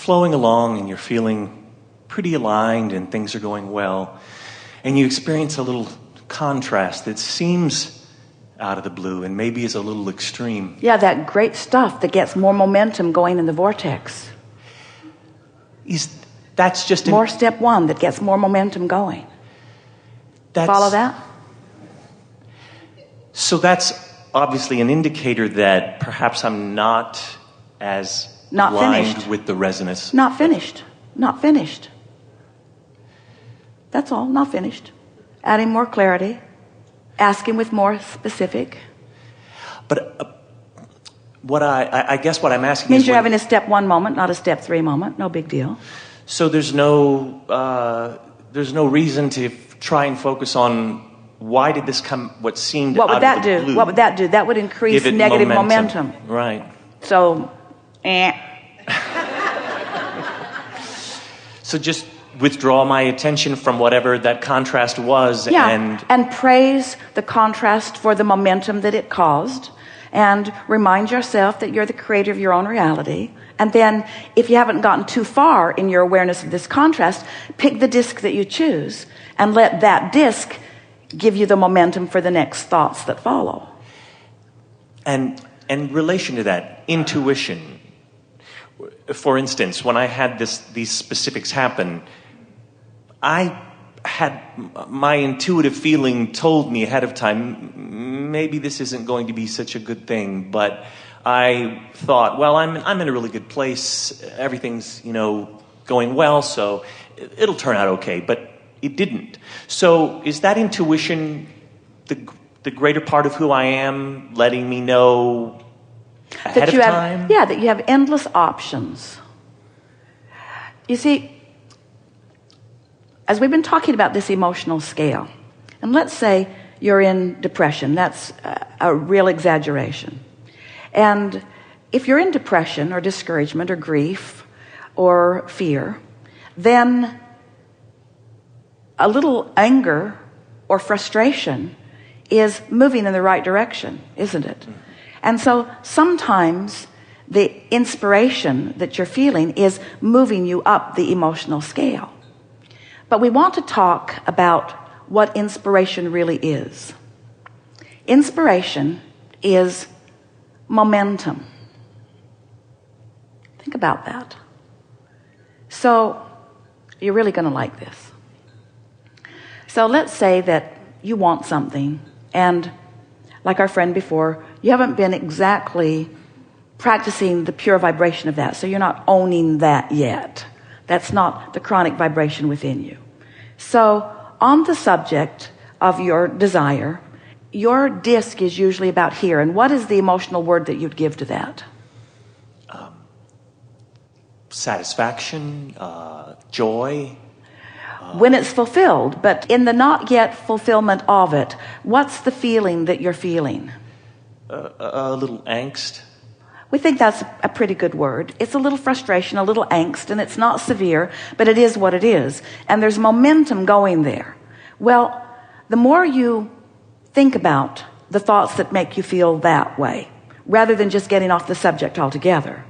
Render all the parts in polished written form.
flowing along and you're feeling pretty aligned and things are going well, and you experience a little contrast that seems out of the blue and maybe is a little extreme. Yeah, that great stuff that gets more momentum going in the vortex. That's just more step one that gets more momentum going. Follow that? So that's obviously an indicator that perhaps I'm not as aligned with the resonance. Not finished. Not finished. That's all. Not finished. Adding more clarity. Asking with more specific. But I guess what I'm asking means you're having a step one moment, not a step three moment. No big deal. So there's no reason to try and focus on why did this come, what seemed out of the blue. What would that do? That would increase negative momentum. Right. So, So just withdraw my attention from whatever that contrast was. And praise the contrast for the momentum that it caused. And remind yourself that you're the creator of your own reality. And then if you haven't gotten too far in your awareness of this contrast, pick the disc that you choose and let that disc give you the momentum for the next thoughts that follow. And in relation to that, intuition. For instance, when I had these specifics happen, I had my intuitive feeling told me ahead of time, maybe this isn't going to be such a good thing, but I thought, well, I'm in a really good place. Everything's, going well, so it'll turn out okay, but it didn't. So is that intuition the greater part of who I am, letting me know ahead of time? Yeah, that you have endless options. You see, as we've been talking about this emotional scale, and let's say you're in depression, that's a real exaggeration. And if you're in depression or discouragement or grief or fear, then a little anger or frustration is moving in the right direction, isn't it? And so sometimes the inspiration that you're feeling is moving you up the emotional scale. But we want to talk about what inspiration really is. Inspiration is momentum. Think about that. So you're really going to like this. So let's say that you want something, and like our friend before, you haven't been exactly practicing the pure vibration of that, so you're not owning that yet. That's not the chronic vibration within you. So on the subject of your desire, your disc is usually about here. And what is the emotional word that you'd give to that? Satisfaction, joy. When it's fulfilled, but in the not yet fulfillment of it, what's the feeling that you're feeling? A little angst. We think that's a pretty good word. It's a little frustration, a little angst, and it's not severe, but it is what it is. And there's momentum going there. Well, the more you think about the thoughts that make you feel that way, rather than just getting off the subject altogether,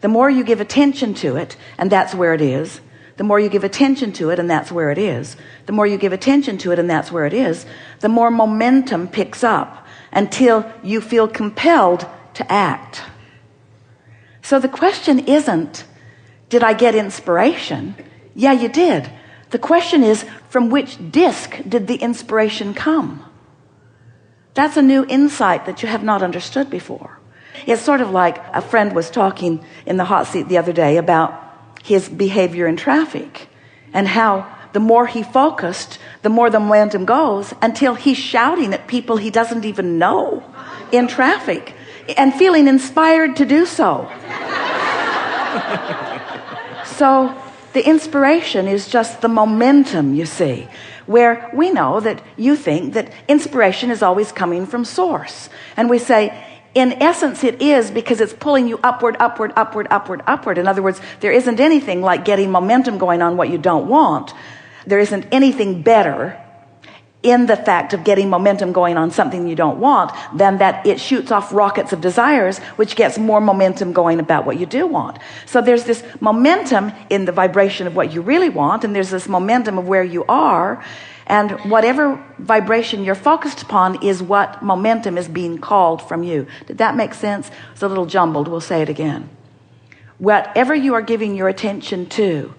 the more you give attention to it, and that's where it is. The more you give attention to it, and that's where it is. The more you give attention to it, and that's where it is, the more momentum picks up until you feel compelled to act. So the question isn't, did I get inspiration? Yeah, you did. The question is, from which disc did the inspiration come? That's a new insight that you have not understood before. It's sort of like a friend was talking in the hot seat the other day about his behavior in traffic and how the more he focused, the more the momentum goes until he's shouting at people he doesn't even know in traffic and feeling inspired to do so. So the inspiration is just the momentum, you see, where we know that you think that inspiration is always coming from source. And we say, in essence, it is, because it's pulling you upward, upward, upward, upward, upward. In other words, there isn't anything like getting momentum going on what you don't want. There isn't anything better in the fact of getting momentum going on something you don't want than that it shoots off rockets of desires, which gets more momentum going about what you do want. So there's this momentum in the vibration of what you really want, and there's this momentum of where you are, and whatever vibration you're focused upon is what momentum is being called from you. Did that make sense? It's a little jumbled. We'll say it again. Whatever you are giving your attention to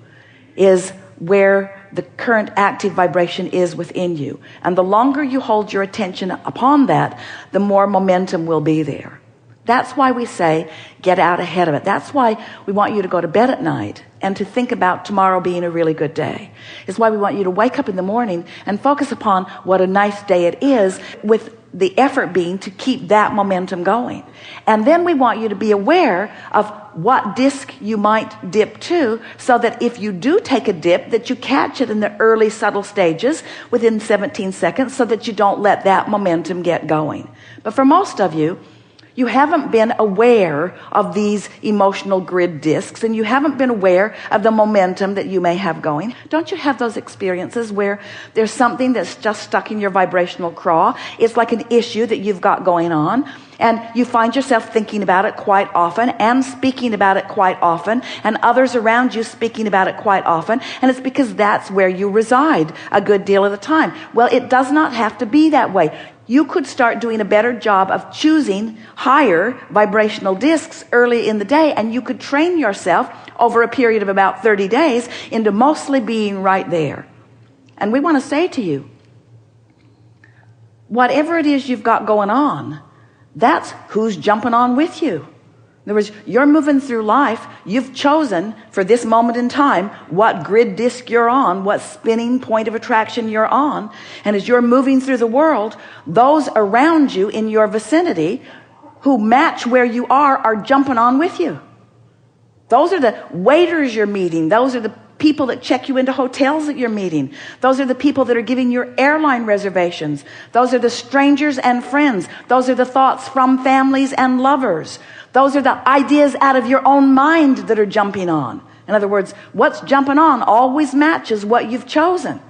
is where the current active vibration is within you. And the longer you hold your attention upon that, the more momentum will be there. That's why we say, get out ahead of it. That's why we want you to go to bed at night and to think about tomorrow being a really good day. It's why we want you to wake up in the morning and focus upon what a nice day it is, with the effort being to keep that momentum going. And then we want you to be aware of what disc you might dip to, so that if you do take a dip, that you catch it in the early subtle stages within 17 seconds, so that you don't let that momentum get going. But for most of you, you haven't been aware of these emotional grid discs, and you haven't been aware of the momentum that you may have going. Don't you have those experiences where there's something that's just stuck in your vibrational craw? It's like an issue that you've got going on, and you find yourself thinking about it quite often and speaking about it quite often, and others around you speaking about it quite often, and it's because that's where you reside a good deal of the time. Well, it does not have to be that way. You could start doing a better job of choosing higher vibrational discs early in the day, and you could train yourself over a period of about 30 days into mostly being right there. And we want to say to you, whatever it is you've got going on, that's who's jumping on with you. In other words, you're moving through life. You've chosen for this moment in time what grid disc you're on, what spinning point of attraction you're on. And as you're moving through the world, those around you in your vicinity who match where you are jumping on with you. Those are the waiters you're meeting. Those are the people that check you into hotels that you're meeting. Those are the people that are giving your airline reservations. Those are the strangers and friends. Those are the thoughts from families and lovers. Those are the ideas out of your own mind that are jumping on. In other words, what's jumping on always matches what you've chosen.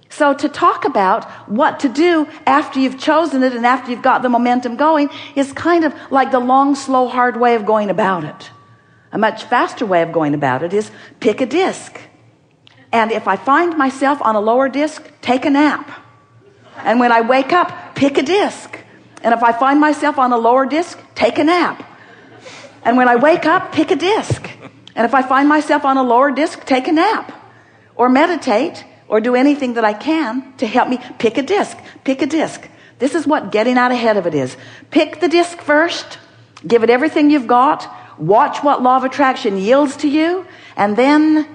So to talk about what to do after you've chosen it and after you've got the momentum going is kind of like the long, slow, hard way of going about it. A much faster way of going about it is pick a disc. And if I find myself on a lower disc, take a nap. And when I wake up, pick a disc. And if I find myself on a lower disc, take a nap. And when I wake up, pick a disc. And if I find myself on a lower disc, take a nap. Or meditate, or do anything that I can to help me pick a disc. Pick a disc. This is what getting out ahead of it is. Pick the disc first. Give it everything you've got. Watch what law of attraction yields to you. And then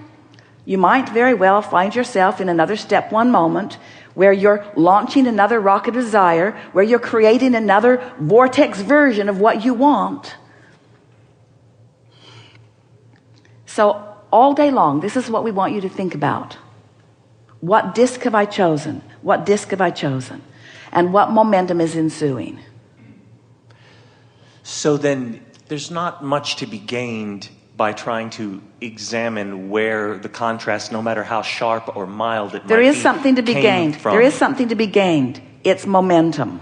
you might very well find yourself in another step one moment where you're launching another rocket of desire, where you're creating another vortex version of what you want. So all day long, this is what we want you to think about. What disc have I chosen? What disc have I chosen? And what momentum is ensuing? So then there's not much to be gained by trying to examine where the contrast, no matter how sharp or mild it might be, there is something to be gained. There is something to be gained. It's momentum.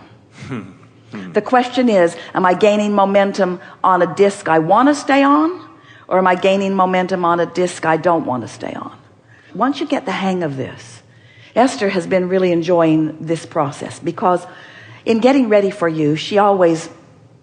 The question is, am I gaining momentum on a disc I want to stay on? Or am I gaining momentum on a disc I don't want to stay on? Once you get the hang of this, Esther has been really enjoying this process, because in getting ready for you, she always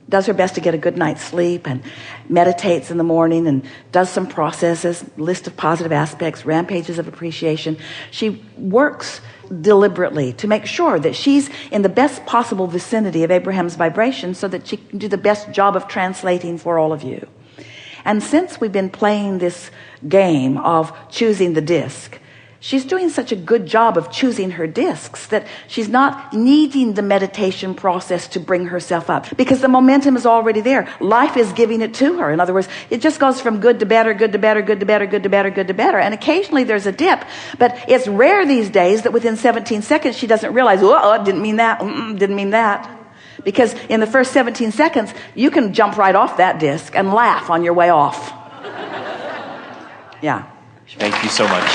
does her best to get a good night's sleep and meditates in the morning and does some processes, list of positive aspects, rampages of appreciation. She works deliberately to make sure that she's in the best possible vicinity of Abraham's vibration so that she can do the best job of translating for all of you. And since we've been playing this game of choosing the disc, she's doing such a good job of choosing her discs that she's not needing the meditation process to bring herself up, because the momentum is already there. Life is giving it to her. In other words, it just goes from good to better, good to better, good to better, good to better, good to better. And occasionally there's a dip, but it's rare these days that within 17 seconds she doesn't realize, oh, didn't mean that, didn't mean that. Because in the first 17 seconds, you can jump right off that disc and laugh on your way off. Yeah. Thank you so much.